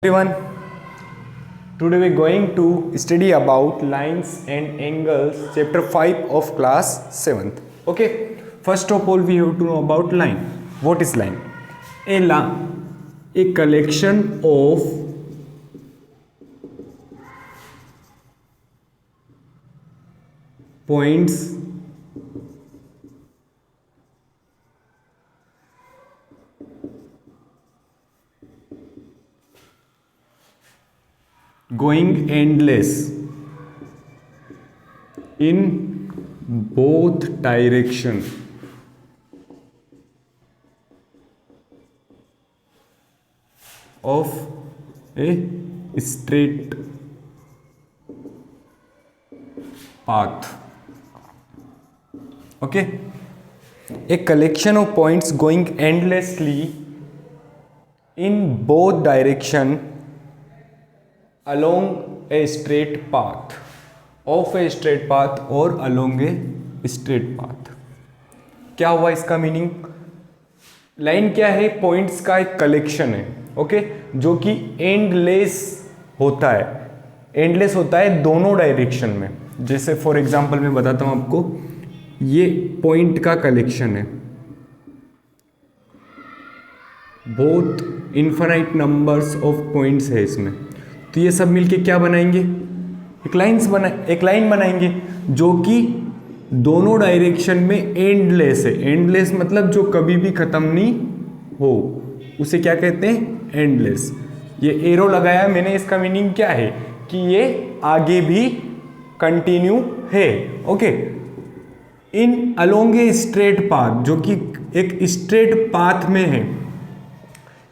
Everyone, today we are going to study about lines and angles, chapter 5 of class 7th. Okay, first of all we have to know about line. What is line? A collection of points going endless in both direction of a straight path. Okay, a collection of points going endlessly in both direction along a straight path, of a straight path or along a straight path. क्या हुआ इसका meaning? Line क्या है? Points का एक collection है, okay, जो कि एंडलेस होता है, एंडलेस होता है दोनों डायरेक्शन में. जैसे फॉर एग्जांपल मैं बताता हूं आपको, ये पॉइंट का कलेक्शन है, बहुत इन्फिनाइट नंबर्स ऑफ पॉइंट्स है इसमें. तो ये सब मिलके क्या बनाएंगे? एक लाइन बनाएंगे जो कि दोनों डायरेक्शन में एंडलेस है. एंडलेस मतलब जो कभी भी खत्म नहीं हो, उसे क्या कहते हैं? एंडलेस. ये एरो लगाया मैंने, इसका मीनिंग क्या है? कि ये आगे भी कंटिन्यू है. Okay, in along a straight path, जो कि एक स्ट्रेट पाथ में है.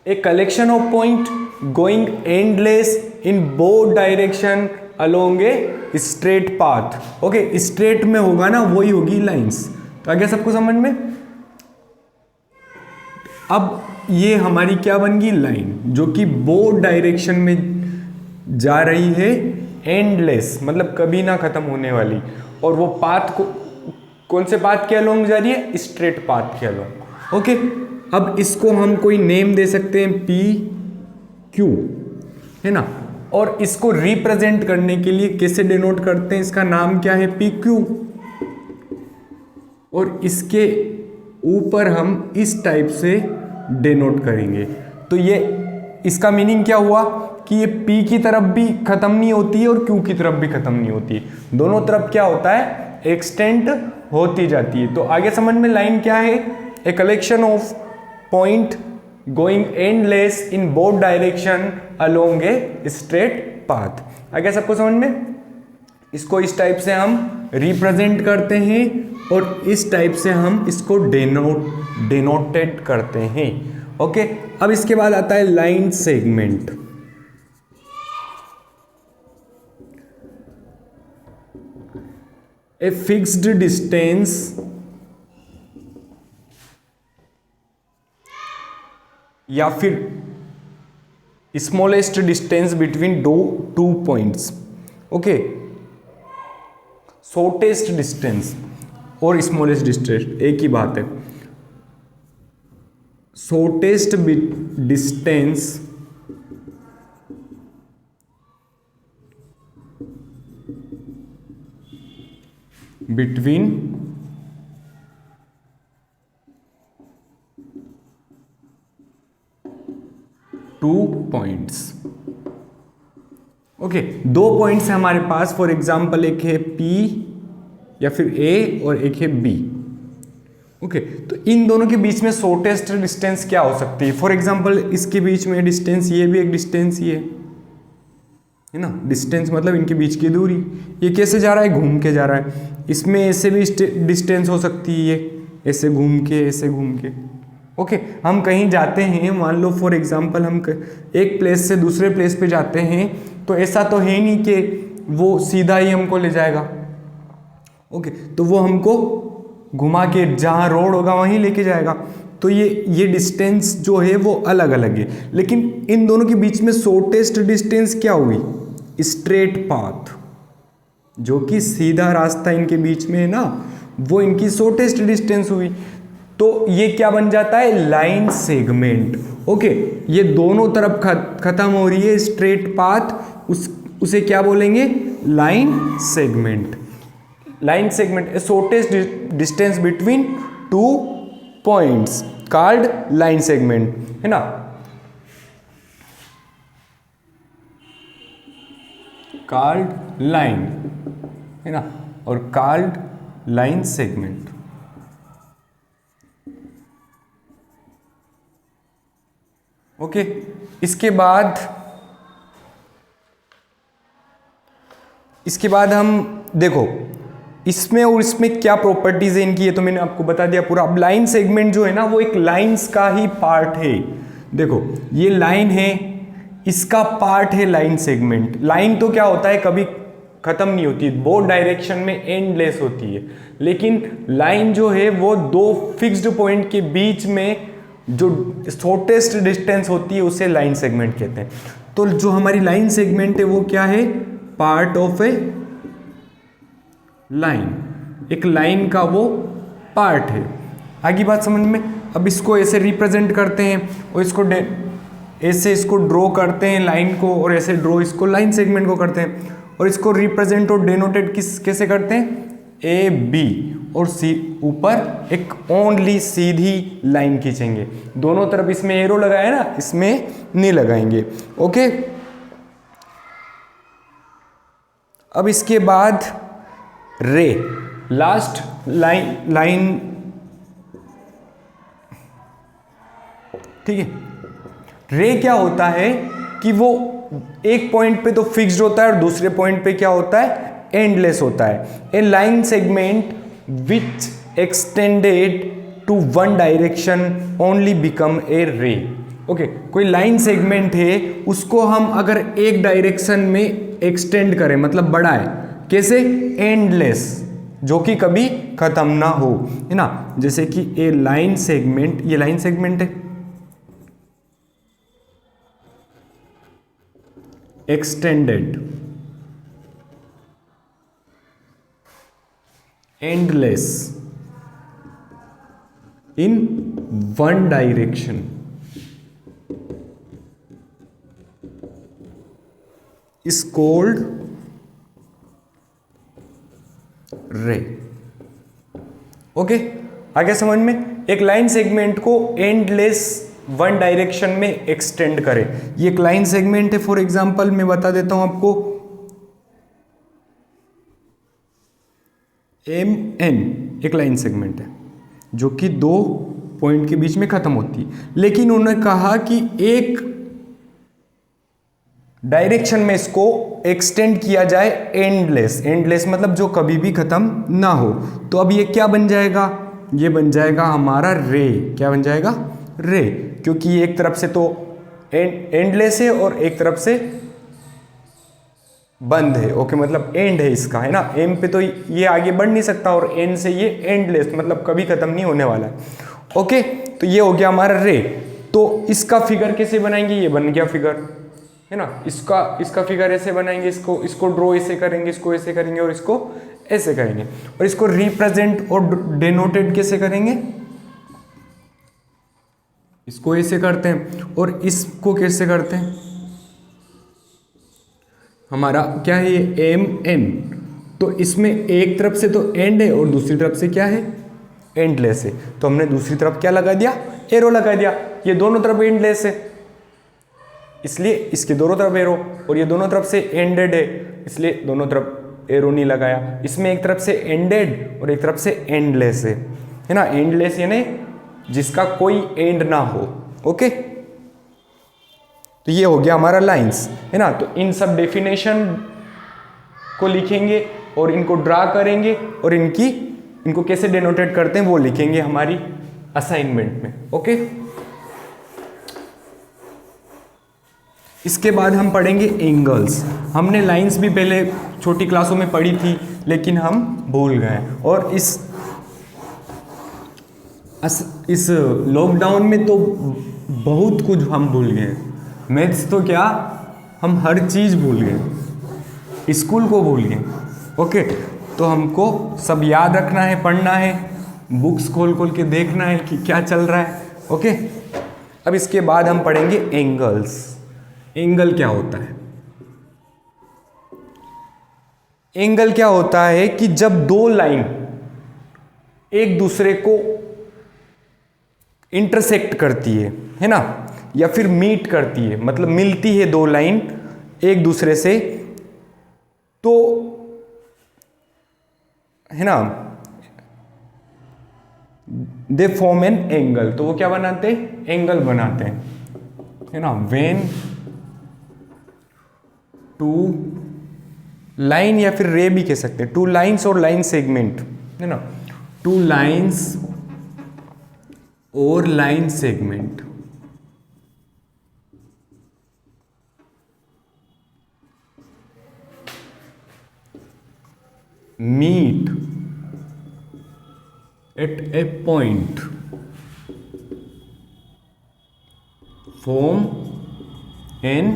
A collection of point going endless in both direction along a straight path. Okay, straight में होगा ना, वही होगी लाइंस. तो आ गया सबको समझ में? अब ये हमारी क्या बन गई? लाइन, जो कि बोथ डायरेक्शन में जा रही है, एंडलेस मतलब कभी ना खत्म होने वाली. और वो पाथ को कौन से पाथ के अलोंग जा रही है? स्ट्रेट पाथ के अलोंग. ओके, अब इसको हम कोई नेम दे सकते हैं, पी क्यू, है ना. और इसको रिप्रेजेंट करने के लिए कैसे डिनोट करते हैं? इसका नाम क्या है? P Q. और इसके ऊपर हम इस टाइप से डिनोट करेंगे. तो ये इसका मीनिंग क्या हुआ? कि ये पी की तरफ भी खत्म नहीं होती है और क्यू की तरफ भी खत्म नहीं होती है, दोनों तरफ क्या होता है? एक्सटेंड होती जाती है. तो आगे समझ में लाइन क्या है? A collection of point going endless in both direction along a straight path. आगे सबको समझ में? इसको इस टाइप से हम रिप्रेजेंट करते हैं और इस टाइप से हम इसको डिनोटेड करते हैं. ओके, अब इसके बाद आता है line segment. A fixed distance या फिर smallest distance between two points. Okay, shortest distance और स्मॉलेस्ट डिस्टेंस एक ही बात है. Shortest distance between two points. Okay, दो पॉइंट्स है हमारे पास. फॉर एग्जांपल एक है P या फिर A और एक है B. ओके, तो इन दोनों के बीच में शॉर्टेस्ट डिस्टेंस क्या हो सकती है? फॉर एग्जांपल इसके बीच में डिस्टेंस, ये भी एक डिस्टेंस ये है ना. डिस्टेंस मतलब इनके बीच की दूरी. ये कैसे जा रहा है? घूम के जा रहा है. इसमें ऐसे भी डिस्टेंस हो सकती है, ये ऐसे घूम के, ऐसे घूम के. ओके, हम कहीं जाते हैं, मान लो फॉर एग्जांपल हम एक प्लेस से दूसरे प्लेस पे जाते हैं, तो ऐसा तो है नहीं कि वो सीधा ही हमको ले जाएगा. ओके, तो वो हमको घुमा के जहाँ रोड होगा वहीं लेके जाएगा. तो ये डिस्टेंस जो है वो अलग अलग है. लेकिन इन दोनों के बीच में शॉर्टेस्ट डिस्टेंस क्या हुई? स्ट्रेट पाथ, जो कि सीधा रास्ता इनके बीच में है ना, वो इनकी शॉर्टेस्ट डिस्टेंस हुई. तो ये क्या बन जाता है, लाइन सेगमेंट। ओके, ये दोनों तरफ खत्म हो रही है स्ट्रेट पाथ, उसे क्या बोलेंगे, line segment. Line segment shortest distance between two points called line segment, है ना। कॉल्ड लाइन, है ना, और कॉल्ड लाइन सेगमेंट। ओके, इसके बाद हम देखो इसमें और इसमें क्या प्रॉपर्टीज है इनकी, ये तो मैंने आपको बता दिया पूरा। अब लाइन सेगमेंट जो है ना वो एक लाइंस का ही पार्ट है। देखो ये लाइन है, इसका पार्ट है लाइन सेगमेंट। लाइन तो क्या होता है, कभी खत्म नहीं होती, बोथ डायरेक्शन में एंडलेस होती है। लेकिन लाइन जो है वो दो फिक्स्ड पॉइंट के बीच में जो शॉर्टेस्ट डिस्टेंस होती है उसे लाइन सेगमेंट कहते हैं। तो जो हमारी लाइन सेगमेंट है वो क्या है, पार्ट ऑफ ए लाइन, एक लाइन का वो पार्ट है। आगे बात समझ में। अब इसको ऐसे रिप्रेजेंट करते हैं और इसको ऐसे इसको ड्रॉ करते हैं लाइन को, और ऐसे ड्रॉ इसको लाइन सेगमेंट को करते हैं, और इसको रिप्रेजेंट और डेनोटेड कैसे करते हैं, ए बी, और सी ऊपर एक ओनली सीधी लाइन खींचेंगे। दोनों तरफ इसमें एरो लगाया ना, इसमें नहीं लगाएंगे। ओके, अब इसके बाद रे, लास्ट लाइन ठीक है। रे क्या होता है कि वो एक पॉइंट पे तो फिक्स्ड होता है और दूसरे पॉइंट पे क्या होता है, एंडलेस होता है। A line segment which extended to one direction only become a ray. Okay, कोई लाइन सेगमेंट है, उसको हम अगर एक डायरेक्शन में एक्सटेंड करें, मतलब बढ़ाएं, कैसे, एंडलेस, जो कि कभी खत्म ना हो, है ना। जैसे कि ए लाइन सेगमेंट, ये लाइन सेगमेंट है, extended endless in one direction is called रे। ओके, आगे समझ में। एक लाइन सेगमेंट को एंडलेस वन डायरेक्शन में एक्सटेंड करें, ये एक लाइन सेगमेंट है। फॉर एग्जांपल मैं बता देता हूं आपको, एम एन एक लाइन सेगमेंट है जो कि दो पॉइंट के बीच में खत्म होती है, लेकिन उन्होंने कहा कि एक डायरेक्शन में इसको एक्सटेंड किया जाए एंडलेस। एंडलेस मतलब जो कभी भी खत्म ना हो। तो अब ये क्या बन जाएगा, ये बन जाएगा हमारा रे। क्या बन जाएगा, रे, क्योंकि ये एक तरफ से तो एंडलेस है और एक तरफ से बंद है। ओके, मतलब एंड है इसका, है ना। एम पे तो ये आगे बढ़ नहीं सकता और एंड से ये एंडलेस, मतलब कभी खत्म नहीं होने वाला है। ओके, तो ये हो गया हमारा रे। तो इसका फिगर कैसे बनाएंगे, ये बन गया फिगर, है ना। इसका फिगर ऐसे बनाएंगे, इसको ड्रॉ ऐसे करेंगे, इसको ऐसे करेंगे और इसको ऐसे करेंगे, और इसको रिप्रेजेंट और डेनोटेड कैसे करेंगे, इसको ऐसे करते हैं और इसको कैसे करते हैं, हमारा क्या है ये एम एन। तो इसमें एक तरफ से तो एंड है और दूसरी तरफ से क्या है, एंडलेस है। तो हमने दूसरी तरफ क्या लगा दिया, एरो लगा दिया। ये दोनों तरफ एंडलेस है इसलिए इसके दोनों तरफ एरो, और ये दोनों तरफ से एंडेड है इसलिए दोनों तरफ एरो नहीं लगाया। इसमें एक तरफ से एंडेड और एक तरफ से एंडलेस है ना। एंडलेस यानी जिसका कोई एंड ना हो। ओके, तो ये हो गया हमारा लाइंस, है ना। तो इन सब डेफिनेशन को लिखेंगे और इनको ड्रा करेंगे और इनको कैसे डिनोटेट करते हैं वो लिखेंगे हमारी असाइनमेंट में। ओके, इसके बाद हम पढ़ेंगे एंगल्स। हमने लाइंस भी पहले छोटी क्लासों में पढ़ी थी लेकिन हम भूल गए, और इस लॉकडाउन में तो बहुत कुछ हम भूल गए। मैथ्स तो क्या, हम हर चीज़ भूल गए, स्कूल को भूल गए। ओके, तो हमको सब याद रखना है, पढ़ना है, बुक्स खोल खोल के देखना है कि क्या चल रहा है। ओके, अब इसके बाद हम पढ़ेंगे एंगल्स। एंगल क्या होता है? एंगल क्या होता है कि जब दो लाइन एक दूसरे को इंटरसेक्ट करती है ना, या फिर मीट करती है, मतलब मिलती है दो लाइन एक दूसरे से, तो है ना, दे फॉर्म एन एंगल। तो वो क्या बनाते हैं? एंगल बनाते हैं, है ना। वेन टू लाइन या फिर रे भी कह सकते हैं, टू लाइंस और लाइन सेगमेंट, है ना, टू लाइंस और line segment meet at a point form an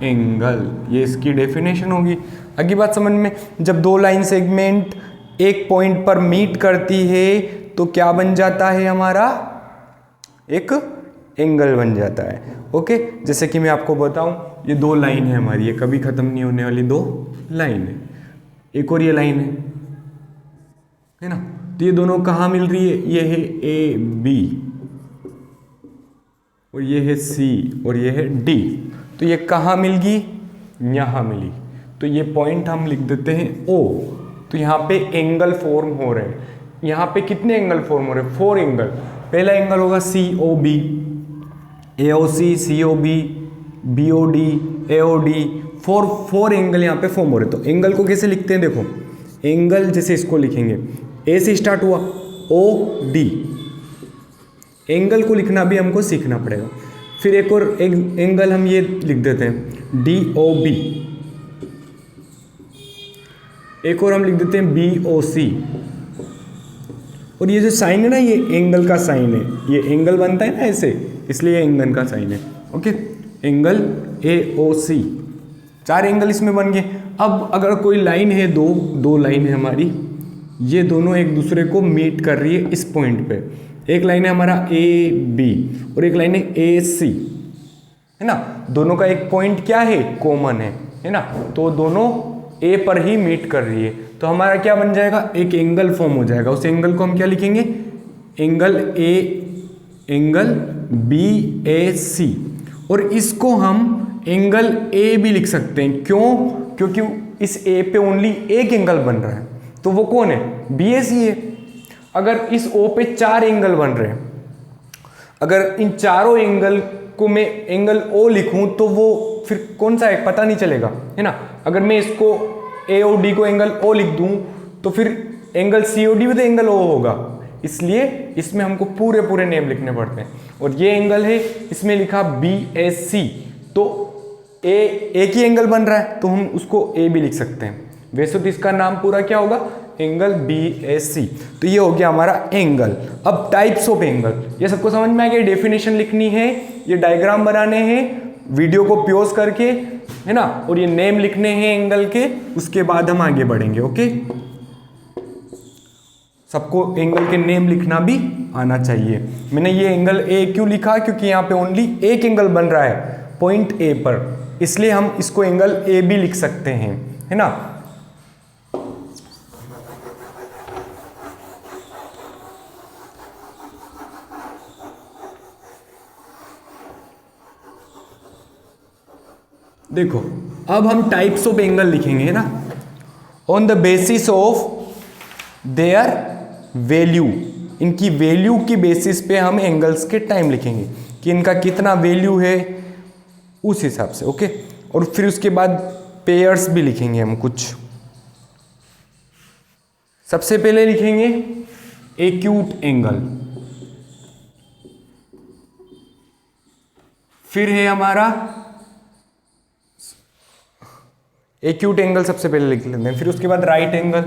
angle. ये इसकी डेफिनेशन होगी। अगली बात समझ में, जब दो लाइन सेगमेंट एक पॉइंट पर मीट करती है तो क्या बन जाता है? हमारा एक एंगल बन जाता है। ओके, जैसे कि मैं आपको बताऊं, ये दो लाइन है हमारी, ये कभी खत्म नहीं होने वाली दो लाइन है। एक और ये लाइन है ना, तो ये दोनों कहाँ मिल रही है? ये है ए बी और ये है सी और ये है डी। तो ये कहाँ मिल गई? यहाँ मिली। तो ये पॉइंट हम लिख देते हैं ओ। तो यहाँ पे एंगल फॉर्म हो रहे हैं। यहाँ पे कितने एंगल फॉर्म हो रहे हैं? 4 एंगल। पहला एंगल होगा C O B, A O C, C O B, B O D, A O D. Four angle यहाँ पे फॉर्म हो रहे। तो एंगल को कैसे लिखते हैं? देखो, एंगल जैसे इसको लिखेंगे, ए से स्टार्ट हुआ, ओ डी। एंगल को लिखना भी हमको सीखना पड़ेगा। फिर एक और एंगल हम ये लिख देते हैं, डी ओ बी। एक और हम लिख देते हैं बी ओ सी। और ये जो साइन है ना, ये एंगल का साइन है। ये एंगल बनता है ना ऐसे, इसलिए ये एंगल का साइन है। Okay, angle A O C. 4 angle इसमें बन गए। अब अगर कोई लाइन है, दो लाइन है हमारी, ये दोनों एक दूसरे को मीट कर रही है इस पॉइंट पे। एक लाइन है हमारा ए बी और एक लाइन है ए सी, है ना। दोनों का एक पॉइंट क्या है? कॉमन है ना। तो दोनों ए पर ही मीट कर रही है। तो हमारा क्या बन जाएगा? एक एंगल फॉर्म हो जाएगा। उस एंगल को हम क्या लिखेंगे? एंगल बी ए सी। और इसको हम एंगल ए भी लिख सकते हैं। क्यों? क्योंकि इस ए पे ओनली एक एंगल बन रहा है। तो वो कौन है? बी ए सी है। अगर इस ओ पे 4 एंगल बन रहे हैं, अगर इन चारों एंगल को मैं एंगल ओ लिखूं तो वो फिर कौन सा है पता नहीं चलेगा, है ना। अगर मैं इसको ए ओ डी को एंगल ओ लिख दूं तो फिर एंगल सी ओ डी भी तो एंगल ओ होगा। इसलिए इसमें हमको पूरे नेम लिखने पड़ते हैं। और ये एंगल है, इसमें लिखा बी ए सी, तो ए एक ही एंगल बन रहा है तो हम उसको ए भी लिख सकते हैं। वैसे तो इसका नाम पूरा क्या होगा? एंगल बी ए सी। तो ये हो गया हमारा एंगल। अब टाइप्स ऑफ एंगल, ये सबको समझ में आ गया। डेफिनेशन लिखनी है, ये डायग्राम बनाने हैं वीडियो को पॉज करके, है ना, और ये नेम लिखने हैं एंगल के। उसके बाद हम आगे बढ़ेंगे। ओके, सबको एंगल के नेम लिखना भी आना चाहिए। मैंने ये एंगल ए क्यों लिखा? क्योंकि यहाँ पे ओनली एक एंगल बन रहा है पॉइंट ए पर, इसलिए हम इसको एंगल ए भी लिख सकते हैं, है ना। देखो, अब हम टाइप्स ऑफ एंगल लिखेंगे, है ना, on the basis of their value. इनकी वैल्यू की बेसिस पे हम एंगल्स के टाइम लिखेंगे कि इनका कितना वैल्यू है, उस हिसाब से। ओके, और फिर उसके बाद पेयर्स भी लिखेंगे हम कुछ। सबसे पहले लिखेंगे एक्यूट एंगल, फिर है हमारा एक्यूट एंगल, सबसे पहले लिख लेते हैं। फिर उसके बाद राइट एंगल,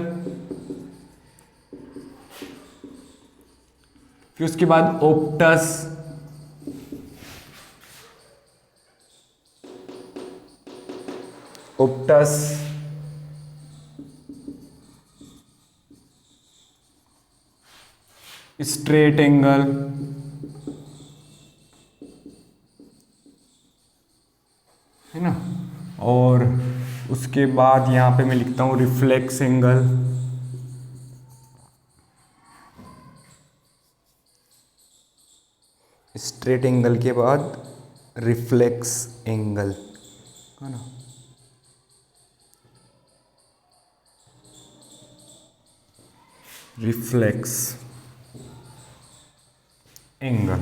फिर उसके बाद ऑप्टस, स्ट्रेट एंगल, है ना, और उसके बाद यहाँ पे मैं लिखता हूँ रिफ्लेक्स एंगल, स्ट्रेट एंगल के बाद रिफ्लेक्स एंगल, है ना, रिफ्लेक्स एंगल।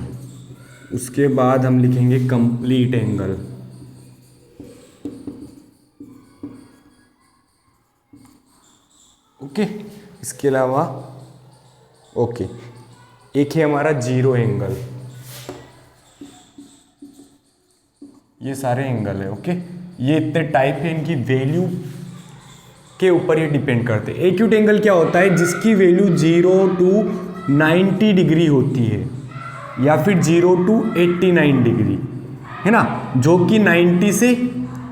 उसके बाद हम लिखेंगे कंप्लीट एंगल, ओके। इसके अलावा ओके, एक है हमारा जीरो एंगल, ये सारे एंगल है, ओके। ये इतने टाइप है, इनकी वैल्यू के ऊपर ये डिपेंड करते हैं। एक्यूट एंगल क्या होता है? जिसकी वैल्यू 0 टू 90 डिग्री होती है, या फिर 0 टू 89 डिग्री, है ना, जो कि 90 से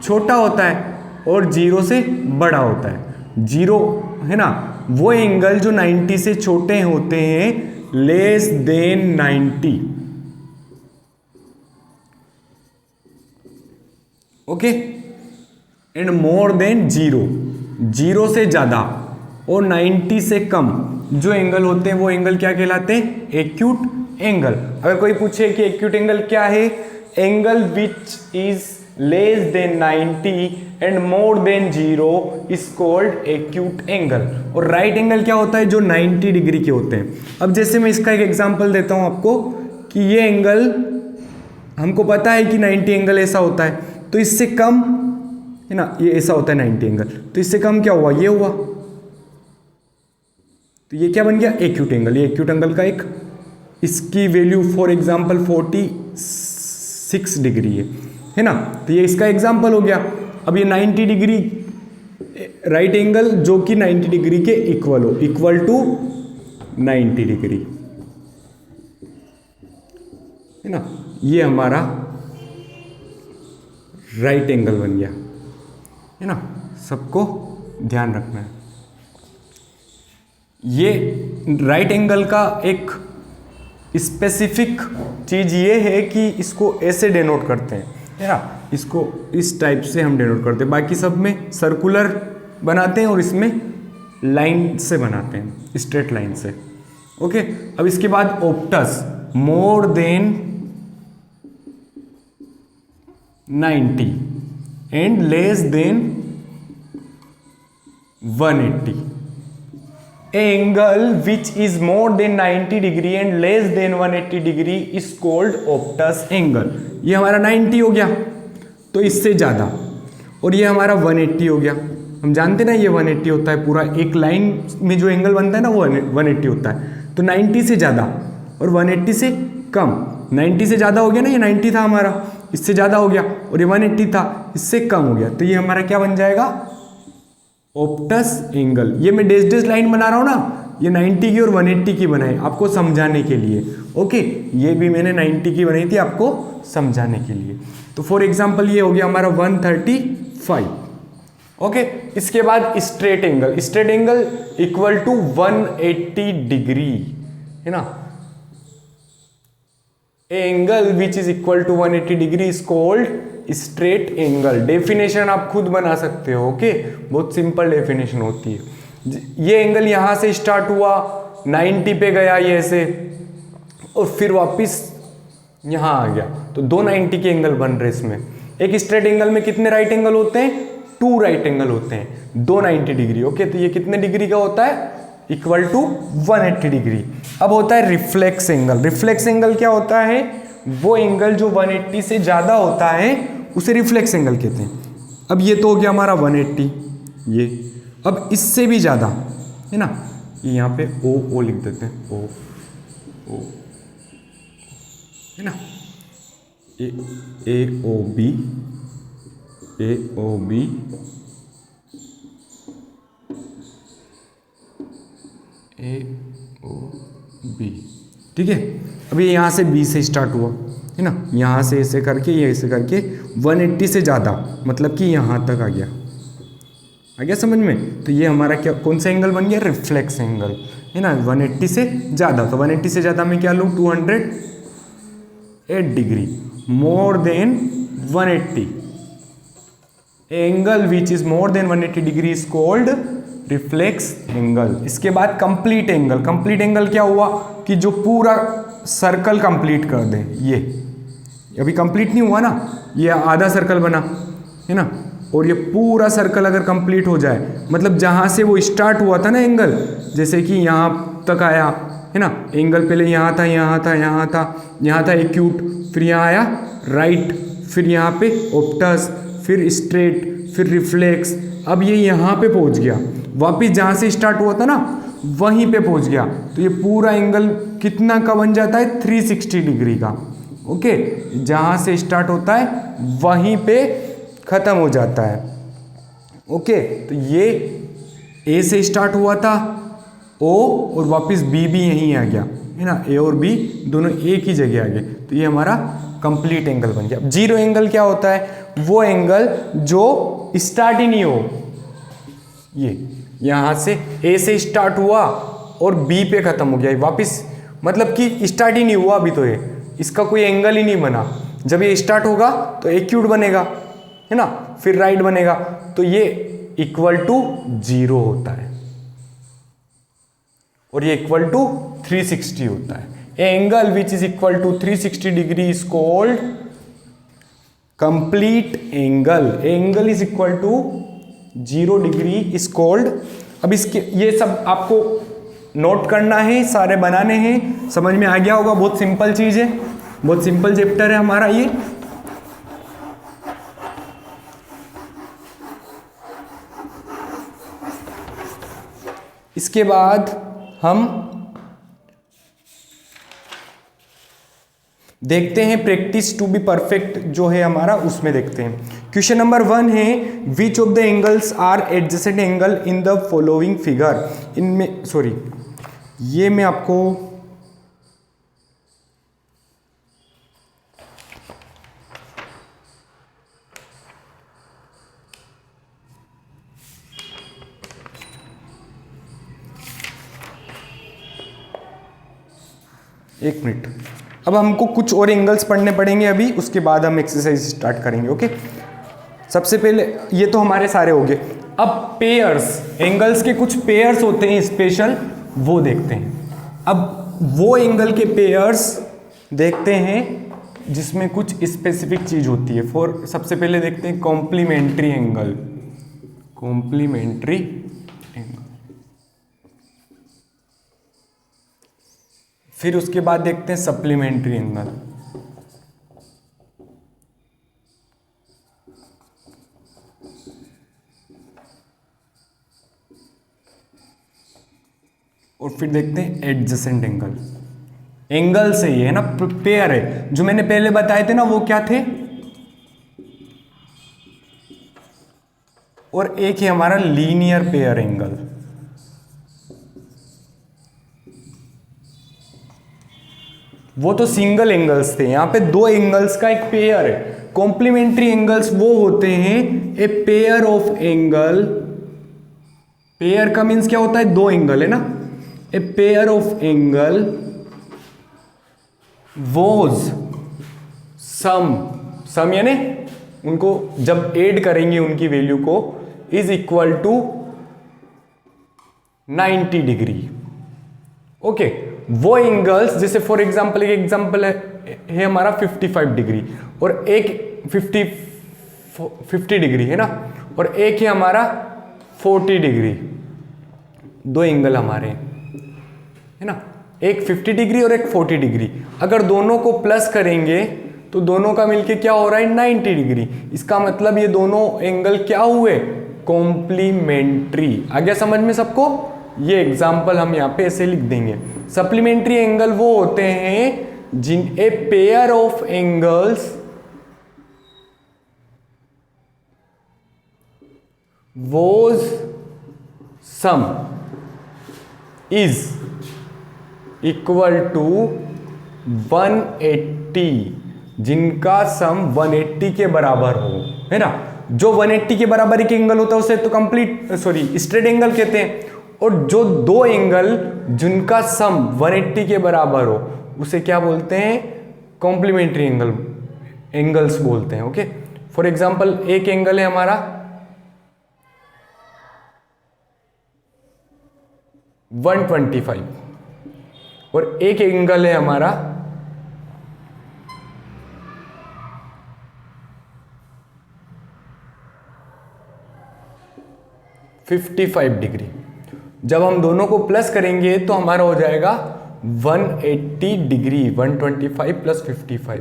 छोटा होता है और 0 से बड़ा होता है। 0, है ना, वो एंगल जो 90 से छोटे होते हैं, less than 90, okay, and more than 0, 0 से ज़्यादा और 90 से कम जो एंगल होते हैं वो एंगल क्या कहलाते हैं? Acute angle. अगर कोई पूछे कि एक्यूट एंगल क्या है? Angle which is less than 90 and more than 0 is called acute angle. और राइट एंगल क्या होता है? जो 90 डिग्री के होते हैं। अब जैसे मैं इसका एक एग्जांपल देता हूं आपको कि ये एंगल हमको पता है कि 90 एंगल ऐसा होता है, तो इससे कम, है ना, ये ऐसा होता है 90 एंगल, तो इससे कम क्या हुआ? ये हुआ, तो ये क्या बन गया? Acute angle. ये एक्यूट एंगल का एक, इसकी वैल्यू फॉर एग्जांपल 46 डिग्री है ना, तो ये इसका एग्जांपल हो गया। अब ये 90 डिग्री राइट एंगल जो कि 90 डिग्री के इक्वल हो, इक्वल टू 90 डिग्री, है ना, ये हमारा राइट एंगल बन गया, है ना। सबको ध्यान रखना है। ये राइट एंगल का एक स्पेसिफिक चीज ये है कि इसको ऐसे डिनोट करते हैं, है ना, इसको इस टाइप से हम डिनोट करते हैं। बाकी सब में सर्कुलर बनाते हैं और इसमें लाइन से बनाते हैं, स्ट्रेट लाइन से, ओके। अब इसके बाद Optus, more than 90 and less than 180। Angle which is more than 90 degree and less than 180 degree is called Optus angle. ये हमारा 90 हो गया, तो इससे ज्यादा, और ये हमारा 180 हो गया। हम जानते ना ये 180 होता है, पूरा एक लाइन में जो एंगल बनता है ना वो 180 होता है। तो 90 से ज्यादा और 180 से कम, 90 से ज्यादा हो गया ना, ये 90 था हमारा, इससे ज्यादा हो गया, और ये 180 था, इससे कम हो गया, तो ये हमारा क्या बन जाएगा? Optus angle. ये मैं डेश डेश लाइन बना रहा हूं ना, ये 90 की और 180 की बनाई आपको समझाने के लिए, ओके। ये भी मैंने 90 की बनाई थी आपको समझाने के लिए। तो फॉर एग्जांपल ये हो गया हमारा 135, ओके। इसके बाद straight angle, straight angle equal to 180 degree, है ना। Angle which is equal to 180 degree is called straight angle. Definition आप खुद बना सकते हो, ओके, बहुत सिंपल डेफिनेशन होती है। ये एंगल यहां से स्टार्ट हुआ, 90 पे गया ये ऐसे, और फिर वापस यहां आ गया, तो दो 90 के एंगल बन रहे इसमें। एक स्ट्रेट एंगल में कितने राइट एंगल होते हैं? 2 राइट एंगल होते हैं, दो 90 डिग्री, ओके। तो ये कितने डिग्री का होता है? Equal to 180 degree. अब होता है रिफ्लेक्स एंगल। रिफ्लेक्स एंगल क्या होता है? वो एंगल जो 180 से ज्यादा होता है उसे रिफ्लेक्स एंगल कहते हैं। अब ये तो हो गया हमारा 180, ये अब इससे भी ज्यादा, है ना, ये यहाँ पे ओ लिख देते हैं, ओ, है ना, ए ओ बी, ठीक है। अभी यहाँ से बी से स्टार्ट हुआ, है ना, यहाँ से ऐसे करके, ये ऐसे करके 180 से ज़्यादा, मतलब कि यहाँ तक आ गया समझ में। तो ये हमारा क्या, कौन सा एंगल बन गया? रिफ्लेक्स एंगल, है ना, 180 से ज़्यादा, तो 180 से ज़्यादा मैं क्या लूँ, 208 degree, more than 180, angle which is more than 180 degree is called reflex angle. इसके बाद कंप्लीट एंगल, कंप्लीट एंगल क्या हुआ कि जो पूरा सर्कल कंप्लीट कर दे, ये अभी कंप्लीट नहीं हुआ ना, ये आधा सर्कल बना है ना, और ये पूरा सर्कल अगर कंप्लीट हो जाए, मतलब जहाँ से वो स्टार्ट हुआ था ना एंगल, जैसे कि यहाँ तक आया है ना, एंगल पहले यहाँ था, यहाँ था, यहाँ था, यहाँ था एक्यूट, फिर यहाँ आया राइट, फिर यहाँ पे ऑप्टस, फिर स्ट्रेट, फिर रिफ्लेक्स, अब ये यहाँ पे पहुँच गया, वापिस जहाँ से स्टार्ट हुआ था ना वहीं पे पहुँच गया, तो ये पूरा एंगल कितना का बन जाता है, 360 डिग्री का। ओके, जहाँ से स्टार्ट होता है वहीं पे ख़त्म हो जाता है। ओके, तो ये ए से स्टार्ट हुआ था, ओ, और वापस बी भी यहीं आ गया है ना, ए और बी दोनों एक ही जगह आ गए, तो ये हमारा कंप्लीट एंगल बन गया। अब जीरो एंगल क्या होता है, वो एंगल जो स्टार्ट ही नहीं हो, ये यहाँ से ए से स्टार्ट हुआ और बी पे ख़त्म हो गया वापस, मतलब कि स्टार्ट ही नहीं हुआ अभी, तो ये इसका कोई एंगल ही नहीं बना, जब ये स्टार्ट होगा तो एक्यूट बनेगा है ना, फिर राइट बनेगा, तो ये इक्वल टू 0 होता है, और ये इक्वल टू 360 होता है। Angle which is equal to 360 degree is called complete angle. Angle is equal to 0 degree is called. अब इसके ये सब आपको नोट करना है, सारे बनाने हैं, समझ में आ गया होगा, बहुत सिंपल चीज है, बहुत सिंपल चैप्टर है हमारा ये। इसके बाद हम देखते हैं प्रैक्टिस टू बी परफेक्ट जो है हमारा, उसमें देखते हैं। क्वेश्चन नंबर 1 है which of the angles are adjacent angle in the following figure. इनमें सॉरी, ये मैं आपको एक मिनट, अब हमको कुछ और एंगल्स पढ़ने पड़ेंगे अभी, उसके बाद हम एक्सरसाइज स्टार्ट करेंगे। ओके, सबसे पहले ये तो हमारे सारे हो गए, अब पेयर्स, एंगल्स के कुछ पेयर्स होते हैं स्पेशल, वो देखते हैं। अब वो एंगल के पेयर्स देखते हैं जिसमें कुछ स्पेसिफिक चीज होती है। फॉर सबसे पहले देखते हैं कॉम्प्लीमेंट्री एंगल, कॉम्प्लीमेंट्री एंगल, फिर उसके बाद देखते हैं सप्लीमेंट्री एंगल, और फिर देखते हैं एडजेसेंट एंगल। एंगल से ये है ना, पेयर है, जो मैंने पहले बताए थे ना वो क्या थे, और एक है हमारा लीनियर पेयर एंगल। वो तो सिंगल एंगल्स थे, यहां पे दो एंगल्स का एक पेयर है। कॉम्प्लीमेंट्री एंगल्स वो होते हैं a pair of angle, pair का मीन्स क्या होता है, दो एंगल है ना, a pair of angle whose sum यानी उनको जब ऐड करेंगे उनकी वैल्यू को, is equal to 90 degree. Okay, वो एंगल्स जैसे फॉर एग्जांपल, एक एग्जांपल है हमारा 55 डिग्री और एक 50 डिग्री है ना, और एक है हमारा 40 डिग्री, दो एंगल हमारे है ना, एक 50 डिग्री और एक 40 डिग्री। अगर दोनों को प्लस करेंगे तो दोनों का मिलके क्या हो रहा है, 90 डिग्री। इसका मतलब ये दोनों एंगल क्या हुए, कॉम्प्लीमेंट्री। आ गया समझ में सबको? ये एग्जाम्पल हम यहाँ पे ऐसे लिख देंगे। सप्लीमेंट्री एंगल वो होते हैं जिन a pair of angles was sum is equal to 180, जिनका सम 180 के बराबर हो, है ना। जो 180 के बराबर एक एंगल होता है उसे तो कंप्लीट स्ट्रेट एंगल कहते हैं, और जो दो एंगल जिनका सम 180 के बराबर हो उसे क्या बोलते हैं, कॉम्प्लीमेंट्री एंगल्स बोलते हैं। ओके, फॉर एग्जांपल एक एंगल है हमारा 125 और एक एंगल है हमारा 55 डिग्री। जब हम दोनों को प्लस करेंगे तो हमारा हो जाएगा 180 डिग्री। 125 प्लस 55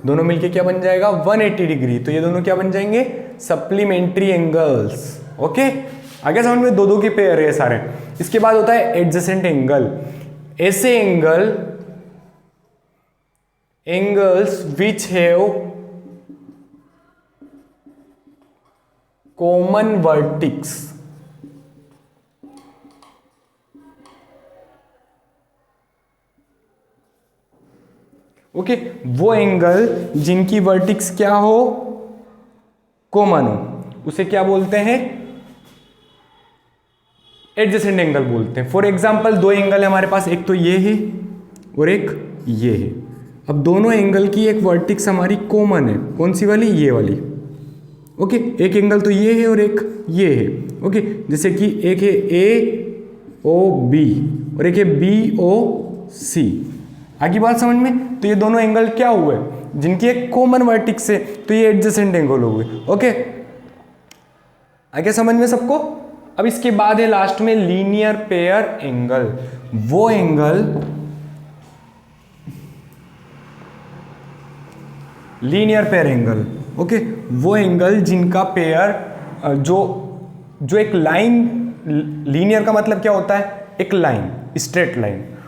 दोनों मिलके क्या बन जाएगा, 180 डिग्री। तो ये दोनों क्या बन जाएंगे, सप्लीमेंट्री एंगल्स। ओके, आगे समझ में, दो दो के पेयर है सारे। इसके बाद होता है एडजेसेंट एंगल। ऐसे angles which have common vertices. Okay, वो एंगल जिनकी वर्टिक्स क्या हो, कॉमन हो, उसे क्या बोलते हैं, एडजेसेंट एंगल बोलते हैं। फॉर एग्जांपल दो एंगल है हमारे पास, एक तो ये है और एक ये है। अब दोनों एंगल की एक वर्टिक्स हमारी कॉमन है, कौन सी वाली, ये वाली। ओके, एक एंगल तो ये है और एक ये है। ओके, जैसे कि एक है AOB और एक है BOC। आगे बात समझ में, तो ये दोनों एंगल क्या हुए, जिनकी एक कॉमन वर्टिक्स है, तो ये एडजेसेंट एंगल हो गए। ओके, आगे समझ में सबको। अब इसके बाद है लास्ट में लीनियर पेयर एंगल। वो angle, linear pair angle, okay, वो एंगल जिनका पेयर जो एक लाइन, लीनियर का मतलब क्या होता है, एक लाइन, स्ट्रेट लाइन।